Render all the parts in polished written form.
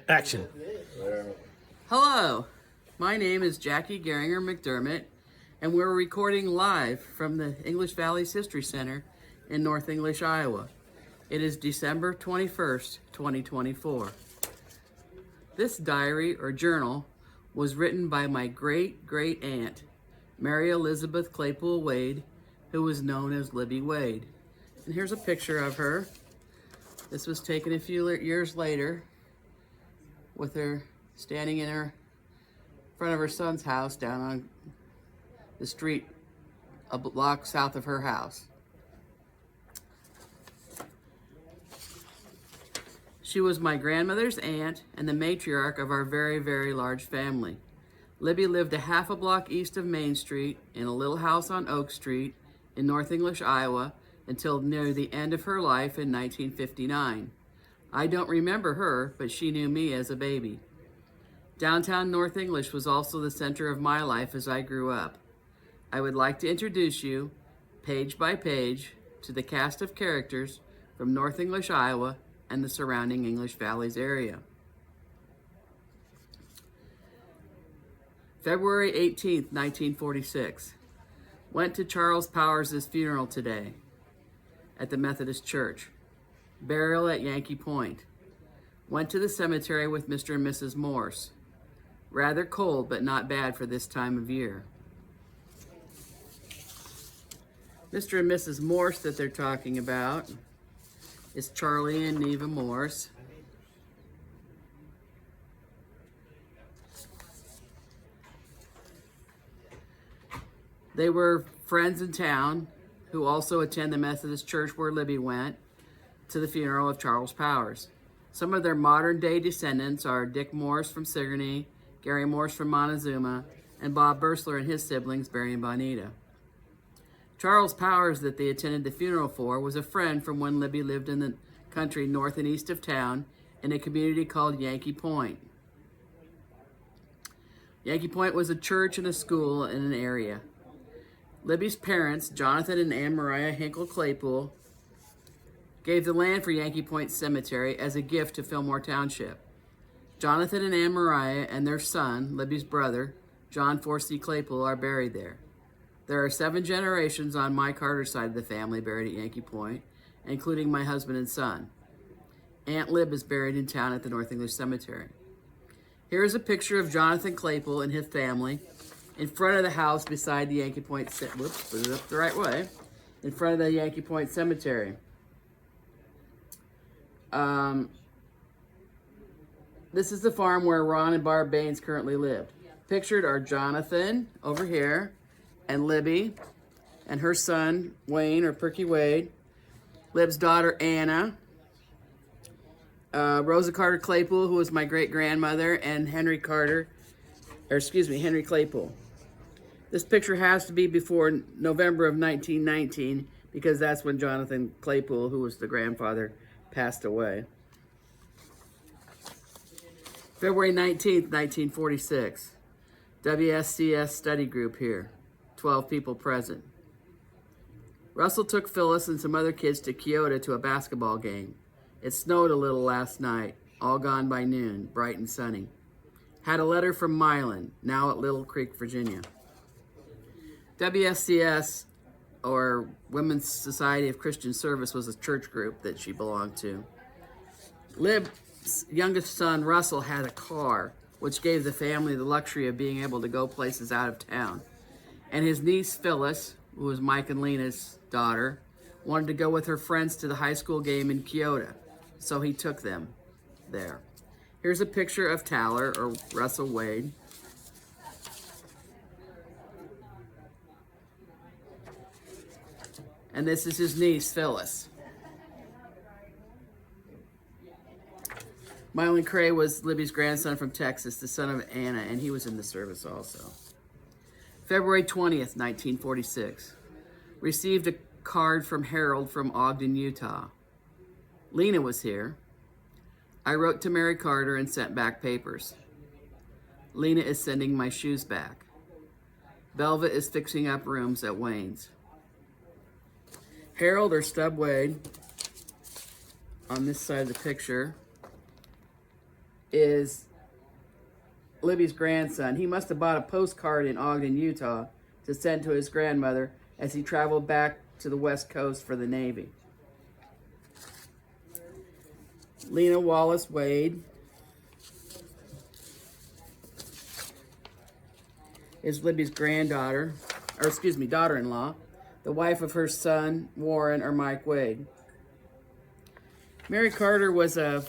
Action. Hello, my name is Jackie Geringer McDermott, and we're recording live from the English Valley's History Center in North English, Iowa. It is December 21st, 2024. This diary or journal was written by my great-great-aunt, Mary Elizabeth Claypool Wade, who was known as Libby Wade. And here's a picture of her. This was taken a few years later with her standing in front of her son's house down on the street a block south of her house. She was my grandmother's aunt and the matriarch of our very, very large family. Libby lived a half a block east of Main Street in a little house on Oak Street in North English, Iowa, until near the end of her life in 1959. I don't remember her, but she knew me as a baby. Downtown North English was also the center of my life as I grew up. I would like to introduce you, page by page, to the cast of characters from North English, Iowa, and the surrounding English Valleys area. February 18th, 1946. Went to Charles Powers' funeral today at the Methodist Church. Burial at Yankee Point. Went to the cemetery with Mr. and Mrs. Morse. Rather cold, but not bad for this time of year. Mr. and Mrs. Morse that they're talking about is Charlie and Neva Morse. They were friends in town who also attend the Methodist Church where Libby went to the funeral of Charles Powers. Some of their modern day descendants are Dick Morse from Sigourney, Gary Morse from Montezuma, and Bob Bursler and his siblings Barry and Bonita. Charles Powers that they attended the funeral for was a friend from when Libby lived in the country north and east of town in a community called Yankee Point. Yankee Point was a church and a school in an area. Libby's parents, Jonathan and Ann Mariah Hinkle Claypool, gave the land for Yankee Point Cemetery as a gift to Fillmore Township. Jonathan and Ann Mariah and their son, Libby's brother, John Forsey Claypool, are buried there. There are 7 generations on my Carter side of the family buried at Yankee Point, including my husband and son. Aunt Lib is buried in town at the North English Cemetery. Here is a picture of Jonathan Claypool and his family in front of the house beside the Yankee Point, whoops, put it up the right way, in front of the Yankee Point Cemetery. This is the farm where Ron and Barb Baines currently lived. Pictured are Jonathan over here, and Libby, and her son, Wayne, or Perky Wade, Lib's daughter, Anna, Rosa Carter Claypool, who was my great-grandmother, and Henry Claypool. This picture has to be before November of 1919, because that's when Jonathan Claypool, who was the grandfather, passed away. February 19th, 1946. WSCS study group here. 12 people present. Russell took Phyllis and some other kids to Kyoto to a basketball game. It snowed a little last night, all gone by noon, bright and sunny. Had a letter from Milan, now at Little Creek, Virginia. WSCS, or Women's Society of Christian Service, was a church group that she belonged to. Lib's youngest son, Russell, had a car, which gave the family the luxury of being able to go places out of town. And his niece, Phyllis, who was Mike and Lena's daughter, wanted to go with her friends to the high school game in Kyoto, so he took them there. Here's a picture of Taller, or Russell Wade. And this is his niece, Phyllis. Mylan Cray was Libby's grandson from Texas, the son of Anna, and he was in the service also. February 20th, 1946. Received a card from Harold from Ogden, Utah. Lena was here. I wrote to Mary Carter and sent back papers. Lena is sending my shoes back. Belva is fixing up rooms at Wayne's. Harold, or Stub Wade, on this side of the picture, is Libby's grandson. He must have bought a postcard in Ogden, Utah to send to his grandmother as he traveled back to the West Coast for the Navy. Lena Wallace Wade is Libby's granddaughter, or excuse me, daughter-in-law, the wife of her son, Warren or Mike Wade. Mary Carter was a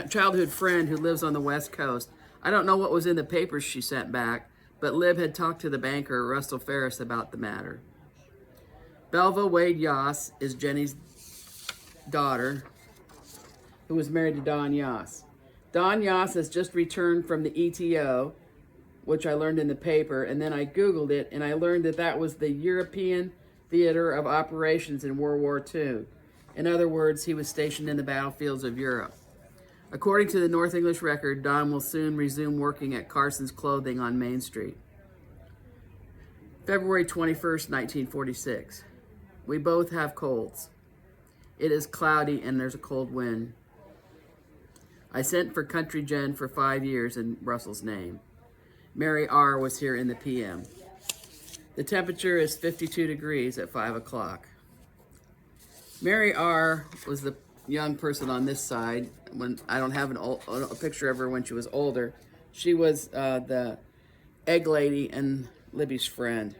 childhood friend who lives on the West Coast. I don't know what was in the papers she sent back, but Lib had talked to the banker, Russell Ferris, about the matter. Belva Wade Yoss is Jenny's daughter, who was married to Don Yoss. Don Yoss has just returned from the ETO, which I learned in the paper, and then I Googled it, and I learned that that was the European Theater of Operations in World War II. In other words, he was stationed in the battlefields of Europe. According to the North English Record, Don will soon resume working at Carson's Clothing on Main Street. February 21st, 1946. We both have colds. It is cloudy and there's a cold wind. I sent for Country Jen for 5 years in Russell's name. Mary R. was here in the PM. The temperature is 52 degrees at 5 o'clock. Mary R. was the young person on this side. When I don't have a picture of her when she was older. She was the egg lady and Libby's friend.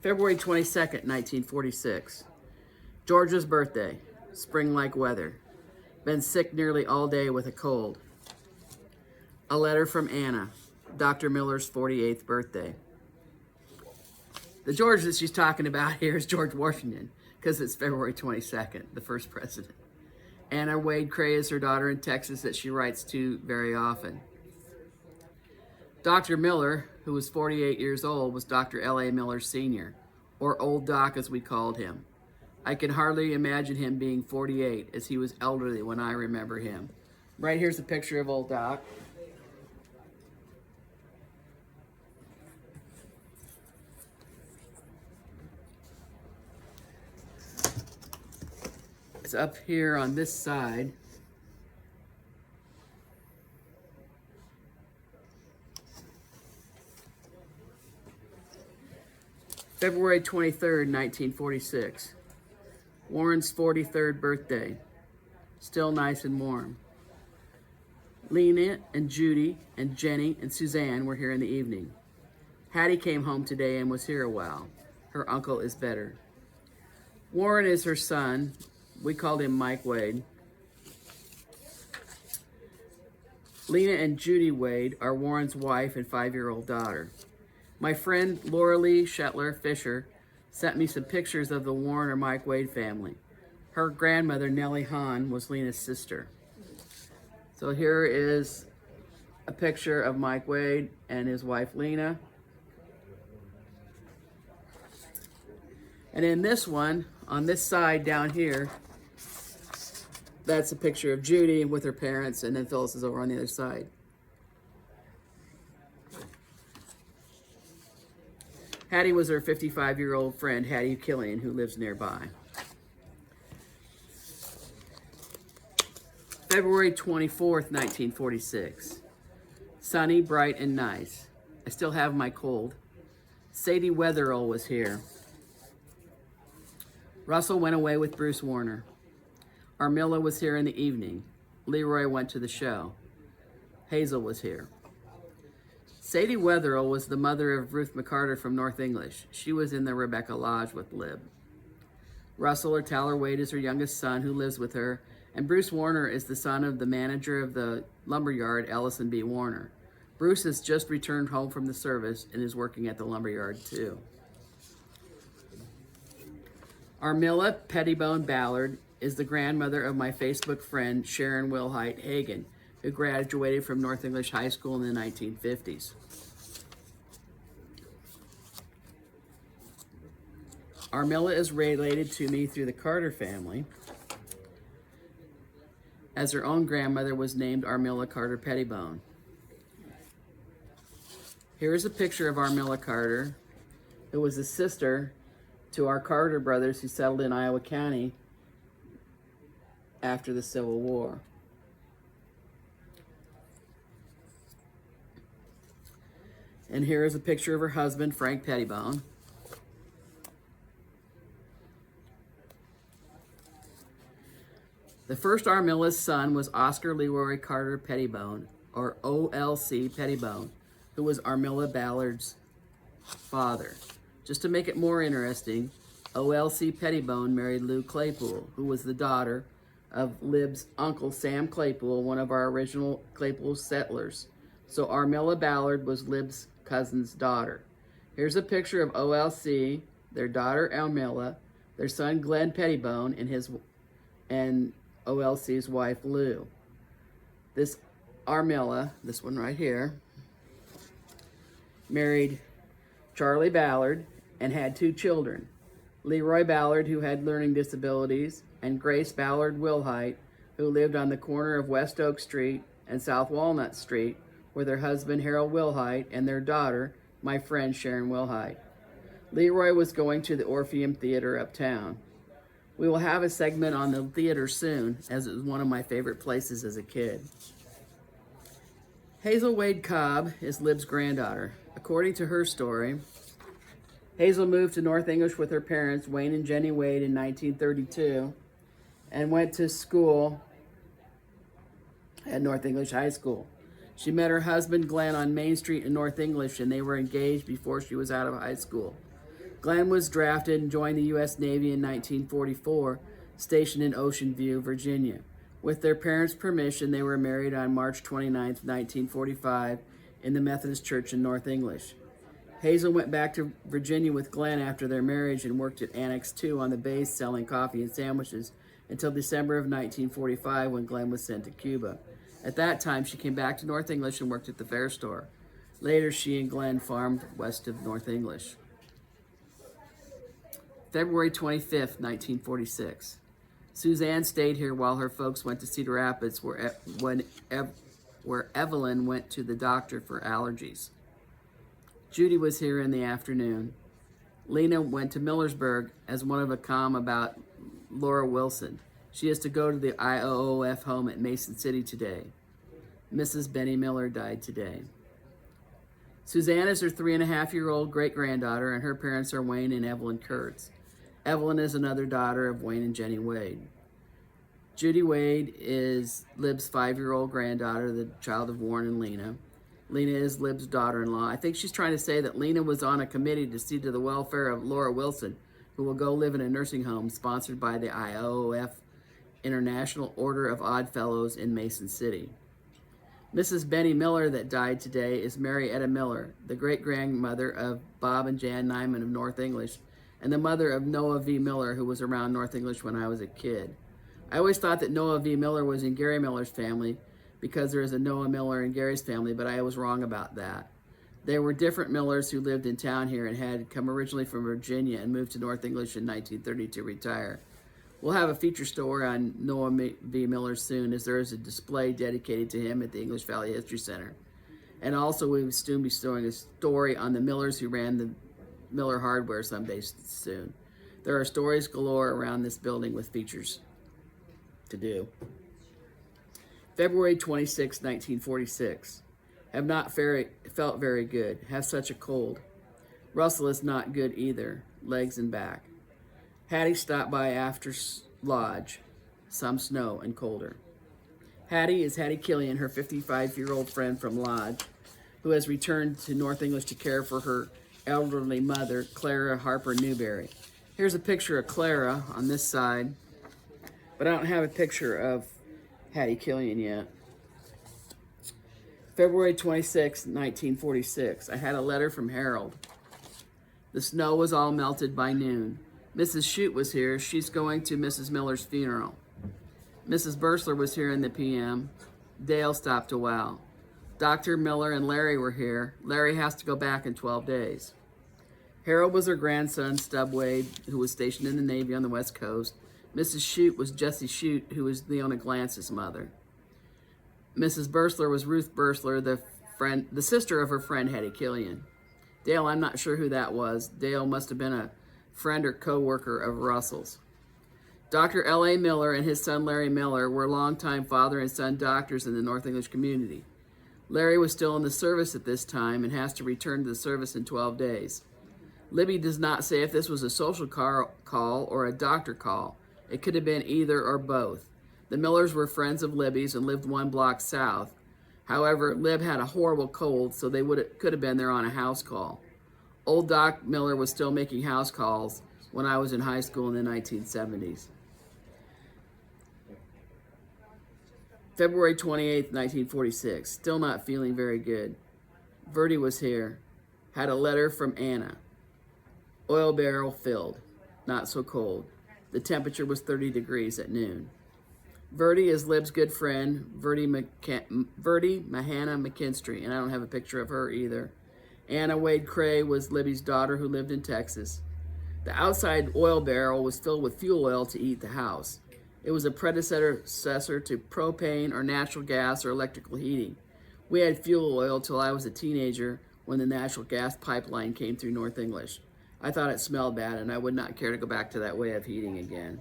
February 22nd, 1946. Georgia's birthday. Spring-like weather. Been sick nearly all day with a cold. A letter from Anna, Dr. Miller's 48th birthday. The George that she's talking about here is George Washington, because it's February 22nd, the first president. Anna Wade Cray is her daughter in Texas that she writes to very often. Dr. Miller, who was 48 years old, was Dr. L.A. Miller Sr., or Old Doc as we called him. I can hardly imagine him being 48, as he was elderly when I remember him. Right here's a picture of Old Doc. It's up here on this side. February 23rd, 1946. Warren's 43rd birthday. Still nice and warm. Lena and Judy and Jenny and Suzanne were here in the evening. Hattie came home today and was here a while. Her uncle is better. Warren is her son. We called him Mike Wade. Lena and Judy Wade are Warren's wife and 5-year-old daughter. My friend Laura Lee Shetler Fisher sent me some pictures of the Warren or Mike Wade family. Her grandmother, Nellie Hahn, was Lena's sister. So here is a picture of Mike Wade and his wife, Lena. And in this one, on this side down here, that's a picture of Judy with her parents, and then Phyllis is over on the other side. Hattie was her 55-year-old friend, Hattie Killian, who lives nearby. February 24th, 1946. Sunny, bright, and nice. I still have my cold. Sadie Wetherell was here. Russell went away with Bruce Warner. Armilla was here in the evening. Leroy went to the show. Hazel was here. Sadie Wetherell was the mother of Ruth McCarter from North English. She was in the Rebecca Lodge with Lib. Russell or Tyler Wade is her youngest son who lives with her, and Bruce Warner is the son of the manager of the lumberyard, Ellison B. Warner. Bruce has just returned home from the service and is working at the lumberyard too. Armilla Pettibone Ballard is the grandmother of my Facebook friend Sharon Wilhite Hagen, who graduated from North English High School in the 1950s. Armilla is related to me through the Carter family, as her own grandmother was named Armilla Carter Pettibone. Here is a picture of Armilla Carter, who was a sister to our Carter brothers who settled in Iowa County after the Civil War. And here is a picture of her husband, Frank Pettibone. The first Armilla's son was Oscar Leroy Carter Pettibone, or OLC Pettibone, who was Armilla Ballard's father. Just to make it more interesting, OLC Pettibone married Lou Claypool, who was the daughter of Lib's uncle Sam Claypool, one of our original Claypool settlers. So Armilla Ballard was Lib's cousin's daughter. Here's a picture of OLC, their daughter Armilla, their son Glenn Pettibone, and OLC's wife Lou. This Armilla, this one right here, married Charlie Ballard and had 2 children. Leroy Ballard, who had learning disabilities, and Grace Ballard Wilhite, who lived on the corner of West Oak Street and South Walnut Street with her husband Harold Wilhite and their daughter, my friend Sharon Wilhite. Leroy was going to the Orpheum Theater uptown. We will have a segment on the theater soon, as it was one of my favorite places as a kid. Hazel Wade Cobb is Lib's granddaughter. According to her story, Hazel moved to North English with her parents, Wayne and Jenny Wade, in 1932 and went to school at North English High School. She met her husband, Glenn, on Main Street in North English, and they were engaged before she was out of high school. Glenn was drafted and joined the U.S. Navy in 1944, stationed in Ocean View, Virginia. With their parents' permission, they were married on March 29, 1945, in the Methodist Church in North English. Hazel went back to Virginia with Glenn after their marriage and worked at Annex 2 on the base selling coffee and sandwiches until December of 1945 when Glenn was sent to Cuba. At that time, she came back to North English and worked at the fair store. Later, she and Glenn farmed west of North English. February 25th, 1946. Suzanne stayed here while her folks went to Cedar Rapids, where Evelyn went to the doctor for allergies. Judy was here in the afternoon. Lena went to Millersburg as one of a comm about Laura Wilson. She is to go to the IOOF home at Mason City today. Mrs. Benny Miller died today. Suzanne is her 3.5-year-old great-granddaughter, and her parents are Wayne and Evelyn Kurtz. Evelyn is another daughter of Wayne and Jenny Wade. Judy Wade is Lib's 5-year-old granddaughter, the child of Warren and Lena. Lena is Lib's daughter-in-law. I think she's trying to say that Lena was on a committee to see to the welfare of Laura Wilson, who will go live in a nursing home sponsored by the IOOF International Order of Odd Fellows in Mason City. Mrs. Benny Miller that died today is Mary Etta Miller, the great-grandmother of Bob and Jan Nyman of North English, and the mother of Noah V. Miller, who was around North English when I was a kid. I always thought that Noah V. Miller was in Gary Miller's family because there is a Noah Miller in Gary's family, but I was wrong about that. There were different Millers who lived in town here and had come originally from Virginia and moved to North English in 1930 to retire. We'll have a feature story on Noah V. Miller soon, as there is a display dedicated to him at the English Valley History Center. And also we will soon be showing a story on the Millers who ran the Miller Hardware someday soon. There are stories galore around this building with features to do. February 26, 1946. Have not felt very good. Have such a cold. Russell is not good either. Legs and back. Hattie stopped by after lodge. Some snow and colder. Hattie is Hattie Killian, her 55-year-old friend from Lodge, who has returned to North English to care for her elderly mother, Clara Harper Newberry. Here's a picture of Clara on this side, but I don't have a picture of Hattie Killian yet. February 26, 1946. I had a letter from Harold. The snow was all melted by noon. Mrs. Shute was here. She's going to Mrs. Miller's funeral. Mrs. Bursler was here in the PM. Dale stopped a while. Dr. Miller and Larry were here. Larry has to go back in 12 days. Harold was her grandson, Stub Wade, who was stationed in the Navy on the West Coast. Mrs. Shute was Jessie Shute, who was Leona Glance's mother. Mrs. Bursler was Ruth Bursler, the sister of her friend Hattie Killian. Dale, I'm not sure who that was. Dale must have been a friend or co-worker of Russell's. Dr. L.A. Miller and his son Larry Miller were longtime father and son doctors in the North English community. Larry was still in the service at this time and has to return to the service in 12 days. Libby does not say if this was a social call or a doctor call. It could have been either or both. The Millers were friends of Libby's and lived 1 block south. However, Lib had a horrible cold, so they could have been there on a house call. Old Doc Miller was still making house calls when I was in high school in the 1970s. February 28th, 1946. Still not feeling very good. Verdi was here. Had a letter from Anna. Oil barrel filled. Not so cold. The temperature was 30 degrees at noon. Verdi is Lib's good friend, Verdi Mahana McKinstry, and I don't have a picture of her either. Anna Wade Cray was Libby's daughter who lived in Texas. The outside oil barrel was filled with fuel oil to heat the house. It was a predecessor to propane or natural gas or electrical heating. We had fuel oil till I was a teenager when the natural gas pipeline came through North English. I thought it smelled bad and I would not care to go back to that way of heating again.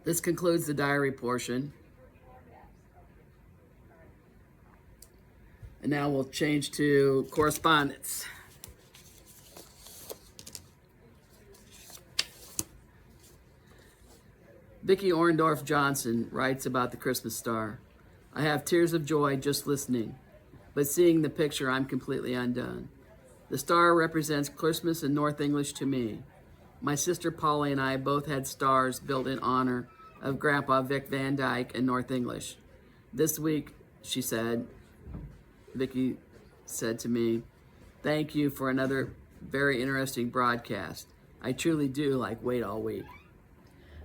This concludes the diary portion. And now we'll change to correspondence. Vicki Orndorff Johnson writes about the Christmas star. I have tears of joy just listening, but seeing the picture, I'm completely undone. The star represents Christmas in North English to me. My sister Polly and I both had stars built in honor of Grandpa Vic Van Dyke in North English. This week, Vicki said to me, thank you for another very interesting broadcast. I truly do like Wait All Week.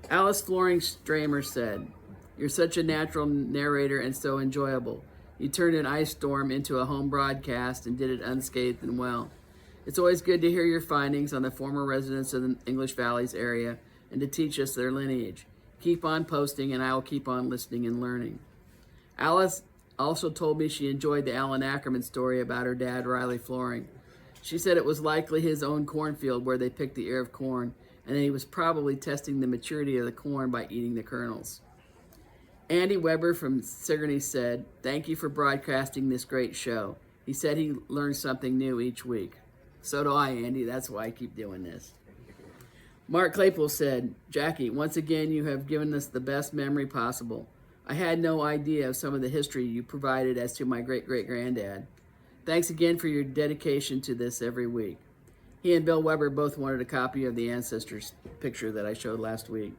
Alice Floring Stramer said, you're such a natural narrator and so enjoyable. You turned an ice storm into a home broadcast and did it unscathed and well. It's always good to hear your findings on the former residents of the English Valleys area and to teach us their lineage. Keep on posting and I will keep on listening and learning. Alice also told me she enjoyed the Alan Ackerman story about her dad, Riley Floring. She said it was likely his own cornfield where they picked the ear of corn, and that he was probably testing the maturity of the corn by eating the kernels. Andy Weber from Sigourney said, thank you for broadcasting this great show. He said he learns something new each week. So do I, Andy. That's why I keep doing this. Mark Claypool said, Jackie, once again you have given us the best memory possible. I had no idea of some of the history you provided as to my great-great-granddad. Thanks again for your dedication to this every week. He and Bill Weber both wanted a copy of the ancestors picture that I showed last week.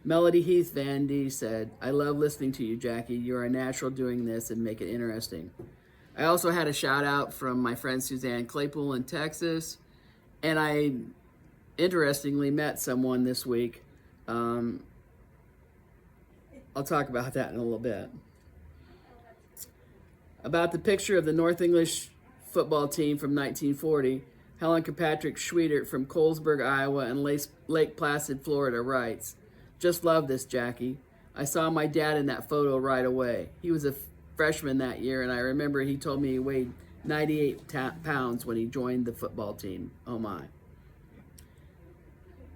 Melody Heath Van D said, I love listening to you, Jackie. You're a natural doing this and make it interesting. I also had a shout out from my friend Suzanne Claypool in Texas, and I interestingly met someone this week. I'll talk about that in a little bit. About the picture of the North English football team from 1940, Helen Kirkpatrick Schwiedert from Colesburg, Iowa and Lake Placid, Florida writes, just love this, Jackie. I saw my dad in that photo right away. He was a freshman that year, and I remember he told me he weighed 98 pounds when he joined the football team. Oh my.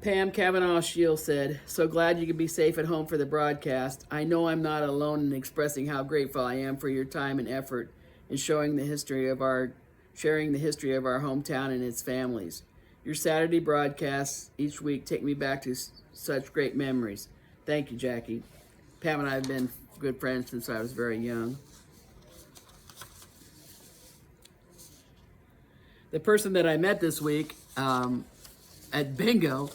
Pam Kavanaugh Shield said, so glad you could be safe at home for the broadcast. I know I'm not alone in expressing how grateful I am for your time and effort in sharing the history of our hometown and its families. Your Saturday broadcasts each week take me back to such great memories. Thank you, Jackie. Pam and I have been good friends since I was very young. The person that I met this week at bingo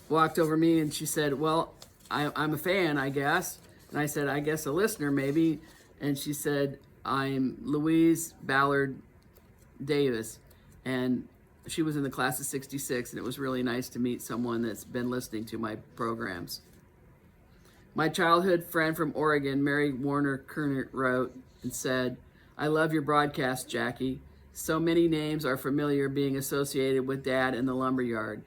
walked over me and she said, well, I'm a fan, I guess. And I said, I guess a listener maybe. And she said, I'm Louise Ballard Davis. And she was in the class of 66, and it was really nice to meet someone that's been listening to my programs. My childhood friend from Oregon, Mary Warner Kerner, wrote and said, I love your broadcast, Jackie. So many names are familiar being associated with Dad in the lumberyard.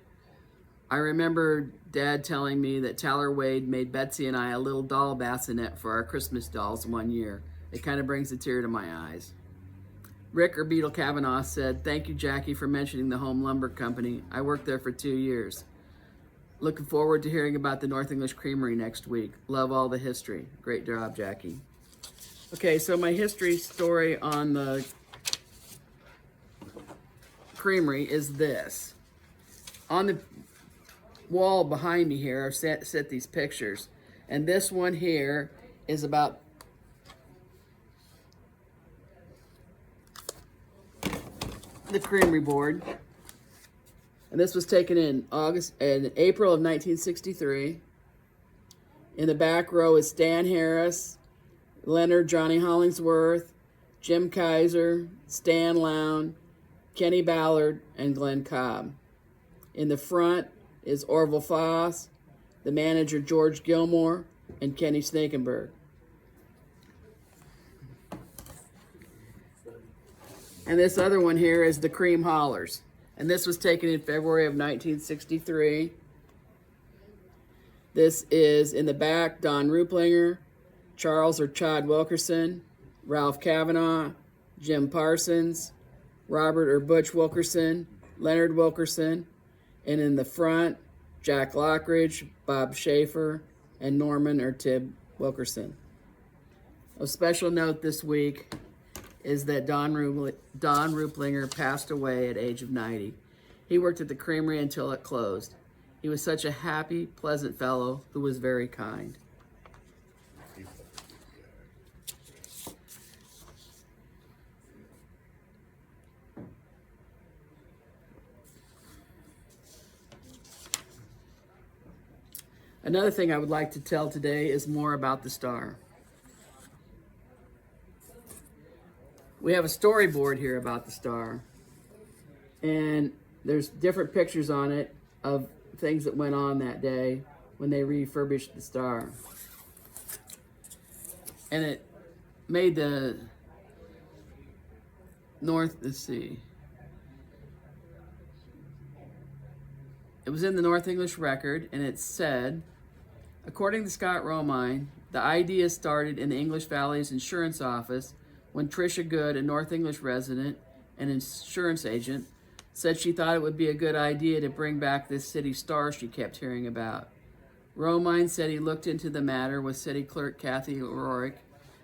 I remember Dad telling me that Tyler Wade made Betsy and I a little doll bassinet for our Christmas dolls one year. It kind of brings a tear to my eyes. Rick or Beetle Kavanaugh said, "Thank you, Jackie, for mentioning the Home Lumber Company. I worked there for 2 years. Looking forward to hearing about the North English Creamery next week. Love all the history." Great job, Jackie. Okay, so my history story on the Creamery is this. On the wall behind me here, I've set these pictures. And this one here is about the Creamery board. And this was taken in April of 1963. In the back row is Stan Harris, Leonard Johnny Hollingsworth, Jim Kaiser, Stan Lown, Kenny Ballard, and Glenn Cobb. In the front is Orville Foss, the manager George Gilmore, and Kenny Snakenberg. And this other one here is the Cream Hollers. And this was taken in February of 1963. This is in the back, Don Ruplinger, Charles or Chad Wilkerson, Ralph Kavanaugh, Jim Parsons, Robert or Butch Wilkerson, Leonard Wilkerson, and in the front, Jack Lockridge, Bob Schaefer, and Norman or Tib Wilkerson. A special note this week is that Don Ruplinger passed away at age of 90. He worked at the Creamery until it closed. He was such a happy, pleasant fellow who was very kind. Another thing I would like to tell today is more about the star. We have a storyboard here about the star, and there's different pictures on it of things that went on that day when they refurbished the star. And it made the it was in the North English Record, and it said, according to Scott Romine, the idea started in the English Valley's insurance office when Tricia Good, a North English resident and insurance agent, said she thought it would be a good idea to bring back this city star she kept hearing about. Romine said he looked into the matter with City Clerk Kathy O'Rourke,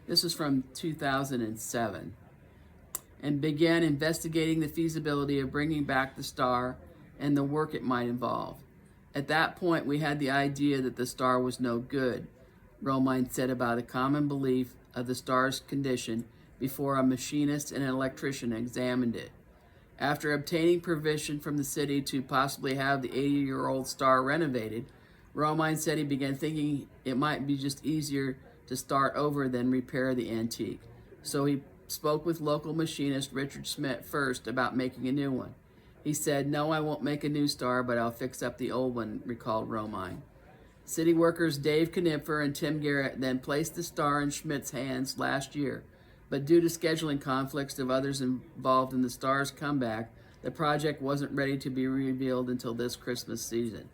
this was from 2007, and began investigating the feasibility of bringing back the star and the work it might involve. At that point, we had the idea that the star was no good, Romine said about a common belief of the star's condition before a machinist and an electrician examined it. After obtaining permission from the city to possibly have the 80-year-old star renovated, Romine said he began thinking it might be just easier to start over than repair the antique. So he spoke with local machinist Richard Schmidt first about making a new one. He said, "No, I won't make a new star, but I'll fix up the old one," recalled Romine. City workers Dave Knipfer and Tim Garrett then placed the star in Schmidt's hands last year, but due to scheduling conflicts of others involved in the star's comeback, the project wasn't ready to be revealed until this Christmas season.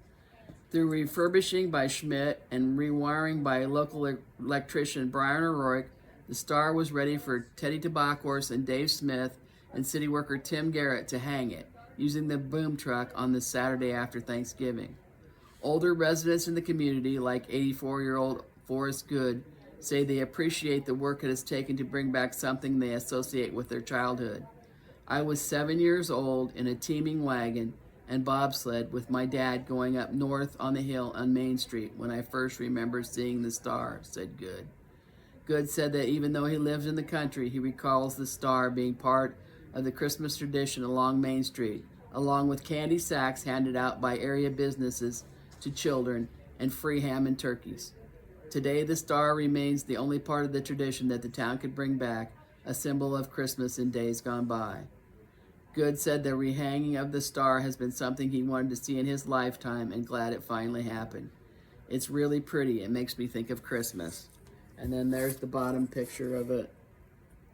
Through refurbishing by Schmidt and rewiring by local electrician Brian O'Rourke, the star was ready for Teddy Tabakhorse and Dave Smith and city worker Tim Garrett to hang it, using the boom truck on the Saturday after Thanksgiving. Older residents in the community, like 84-year-old Forrest Good, say they appreciate the work it has taken to bring back something they associate with their childhood. I was 7 years old in a teeming wagon and bobsled with my dad going up north on the hill on Main Street when I first remember seeing the star, said Good. Good said that even though he lives in the country, he recalls the star being part of the Christmas tradition along Main Street, along with candy sacks handed out by area businesses to children and free ham and turkeys. Today, the star remains the only part of the tradition that the town could bring back, a symbol of Christmas in days gone by. Good said the rehanging of the star has been something he wanted to see in his lifetime and glad it finally happened. It's really pretty. It makes me think of Christmas. And then there's the bottom picture of it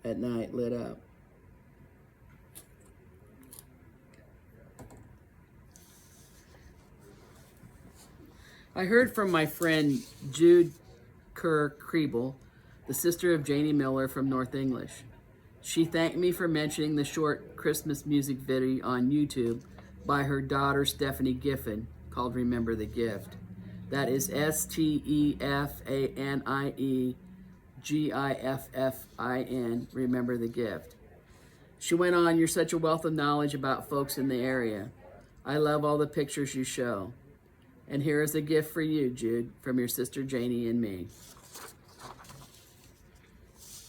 at night lit up. I heard from my friend Jude Kerr, the sister of Janie Miller from North English. She thanked me for mentioning the short Christmas music video on YouTube by her daughter Stephanie Giffen called Remember the Gift. That is STEFANIEGIFFIN, Remember the Gift. She went on, "You're such a wealth of knowledge about folks in the area. I love all the pictures you show. And here is a gift for you, Jude, from your sister Janie and me."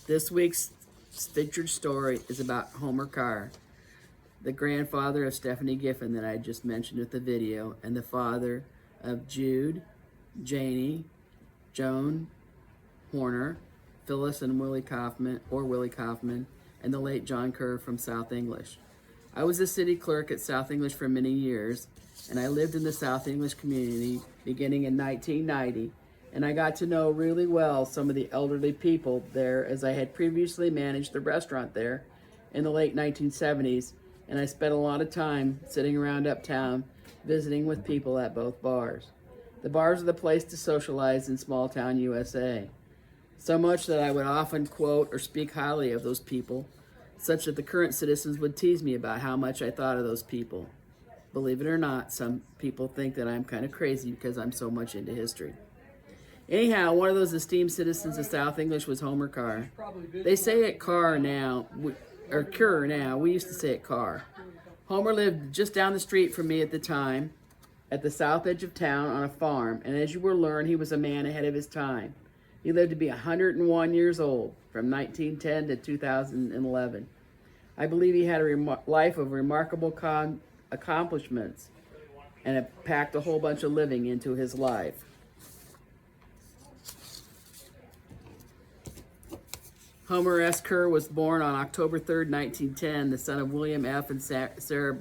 This week's featured story is about Homer Kerr, the grandfather of Stephanie Giffen that I just mentioned with the video, and the father of Jude, Janie, Joan Horner, Phyllis and Willie Kaufman, and the late John Kerr from South English. I was a city clerk at South English for many years, and I lived in the South English community beginning in 1990, and I got to know really well some of the elderly people there, as I had previously managed the restaurant there in the late 1970s, and I spent a lot of time sitting around uptown visiting with people at both bars. The bars are the place to socialize in small town USA. So much that I would often quote or speak highly of those people, such that the current citizens would tease me about how much I thought of those people. Believe it or not, some people think that I'm kind of crazy because I'm so much into history. Anyhow, one of those esteemed citizens of South English was Homer Kerr. They say it Kerr now, or Kerr now. We used to say it Kerr. Homer lived just down the street from me at the time, at the south edge of town on a farm, and as you will learn, he was a man ahead of his time. He lived to be 101 years old, from 1910 to 2011. I believe he had a life of remarkable accomplishments, and it packed a whole bunch of living into his life. Homer S. Kerr was born on October 3rd, 1910, the son of William F. and Sarah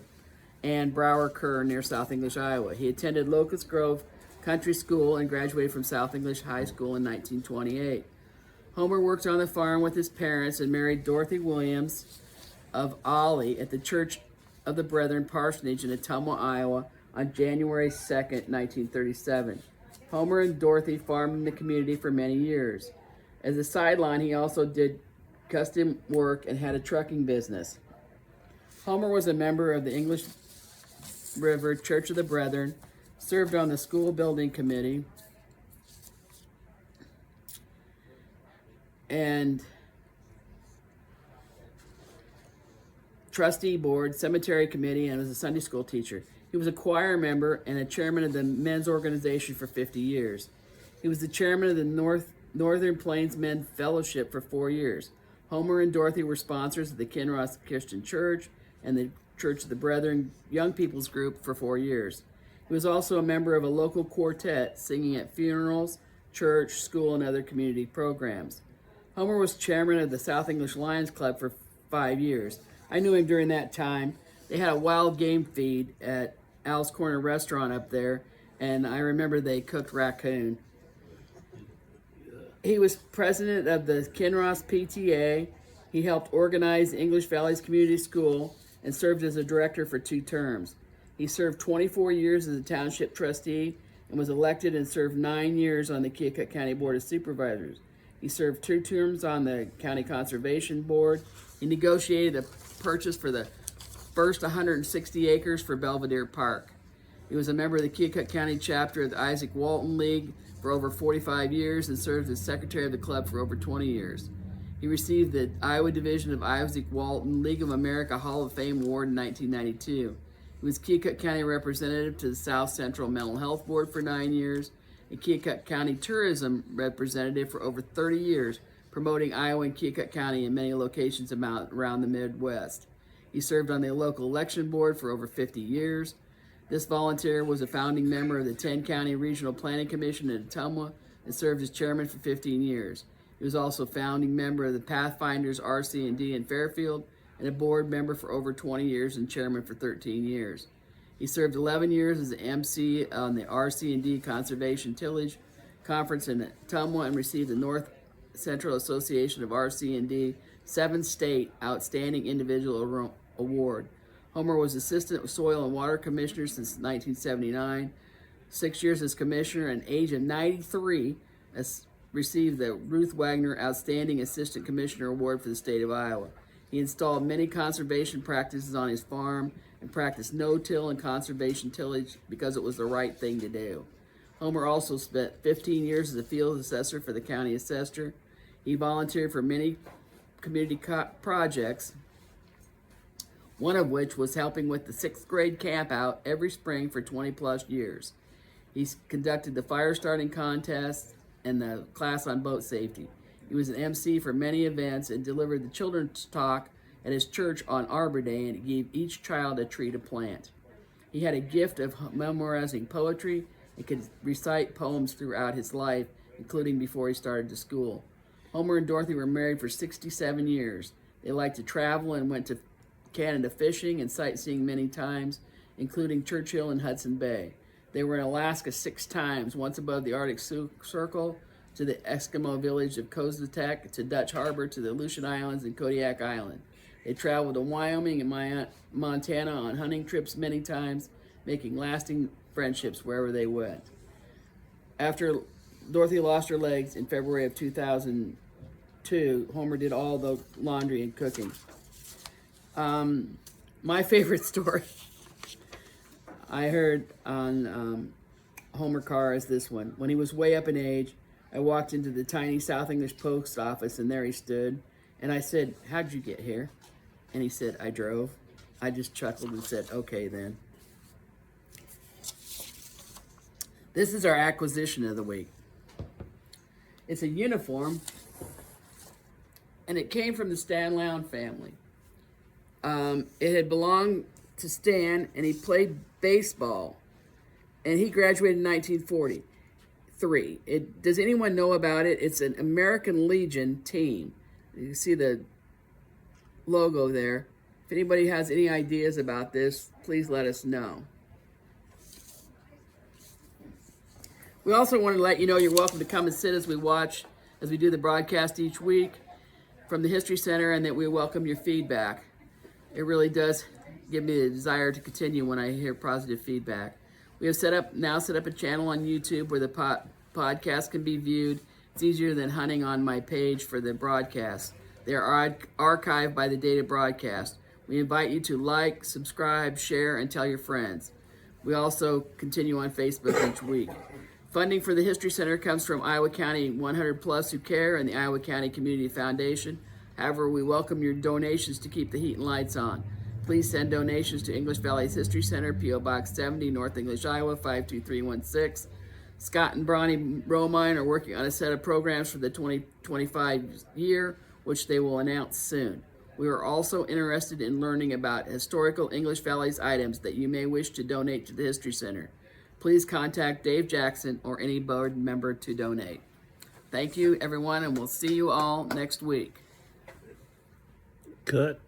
Ann Brower Kerr near South English, Iowa. He attended Locust Grove Country School and graduated from South English High School in 1928. Homer worked on the farm with his parents and married Dorothy Williams of Ollie at the Church of the Brethren Parsonage in Ottumwa, Iowa on January 2nd, 1937. Homer and Dorothy farmed in the community for many years. As a sideline, he also did custom work and had a trucking business. Homer was a member of the English River Church of the Brethren, served on the school building committee, and trustee board, cemetery committee, and was a Sunday school teacher. He was a choir member and a chairman of the men's organization for 50 years. He was the chairman of the Northern Plains Men Fellowship for 4 years. Homer and Dorothy were sponsors of the Kinross Christian Church and the Church of the Brethren Young People's Group for 4 years. He was also a member of a local quartet, singing at funerals, church, school, and other community programs. Homer was chairman of the South English Lions Club for 5 years. I knew him during that time. They had a wild game feed at Al's Corner Restaurant up there, and I remember they cooked raccoon. He was president of the Kinross PTA. He helped organize English Valley's community school and served as a director for 2 terms. He served 24 years as a township trustee and was elected and served 9 years on the Keokuk County Board of Supervisors. He served 2 terms on the County Conservation Board. He negotiated a purchase for the first 160 acres for Belvedere Park. He was a member of the Keokuk County chapter of the Isaac Walton League for over 45 years and served as secretary of the club for over 20 years. He received the Iowa Division of Isaac Walton League of America Hall of Fame Award in 1992. He was Keokuk County representative to the South Central Mental Health Board for 9 years, and Keokuk County tourism representative for over 30 years, promoting Iowa and Keokuk County in many locations around the Midwest. He served on the local election board for over 50 years. This volunteer was a founding member of the 10-County Regional Planning Commission in Ottumwa and served as chairman for 15 years. He was also founding member of the Pathfinders RC&D in Fairfield and a board member for over 20 years and chairman for 13 years. He served 11 years as an MC on the RC&D Conservation Tillage Conference in Ottumwa and received the North Central Association of RC&D 7th State Outstanding Individual Award. Homer was Assistant Soil and Water Commissioner since 1979, 6 years as Commissioner, and age of 93, received the Ruth Wagner Outstanding Assistant Commissioner Award for the state of Iowa. He installed many conservation practices on his farm and practiced no-till and conservation tillage because it was the right thing to do. Homer also spent 15 years as a field assessor for the county assessor. He volunteered for many community projects, one of which was helping with the 6th grade camp out every spring for 20 plus years. He conducted the fire starting contest and the class on boat safety. He was an MC for many events and delivered the children's talk at his church on Arbor Day, and gave each child a tree to plant. He had a gift of memorizing poetry and could recite poems throughout his life, including before he started to school. Homer and Dorothy were married for 67 years. They liked to travel and went to Canada fishing and sightseeing many times, including Churchill and Hudson Bay. They were in Alaska 6 times, once above the Arctic Circle, to the Eskimo village of Kozatek, to Dutch Harbor, to the Aleutian Islands and Kodiak Island. They traveled to Wyoming and Montana on hunting trips many times, making lasting friendships wherever they went. After Dorothy lost her legs in February of 2002, Homer did all the laundry and cooking. My favorite story I heard on Homer Carr is this one. When he was way up in age, I walked into the tiny South English post office, and there he stood. And I said, "How'd you get here?" And he said, "I drove." I just chuckled and said, "Okay, then." This is our acquisition of the week. It's a uniform, and it came from the Stan Lown family. It had belonged to Stan, and he played baseball, and he graduated in 1943. Does anyone know about it? It's an American Legion team. You can see the logo there. If anybody has any ideas about this, please let us know. We also want to let you know you're welcome to come and sit as we do the broadcast each week from the History Center, and that we welcome your feedback. It really does give me a desire to continue when I hear positive feedback. We have now set up a channel on YouTube where the podcast can be viewed. It's easier than hunting on my page for the broadcast. They are archived by the date of broadcast. We invite you to like, subscribe, share, and tell your friends. We also continue on Facebook each week. Funding for the History Center comes from Iowa County 100 Plus who care and the Iowa County Community Foundation. However, we welcome your donations to keep the heat and lights on. Please send donations to English Valley's History Center, P.O. Box 70, North English, Iowa, 52316. Scott and Bronnie Romine are working on a set of programs for the 2025 year, which they will announce soon. We are also interested in learning about historical English Valley's items that you may wish to donate to the History Center. Please contact Dave Jackson or any board member to donate. Thank you, everyone, and we'll see you all next week. Cut.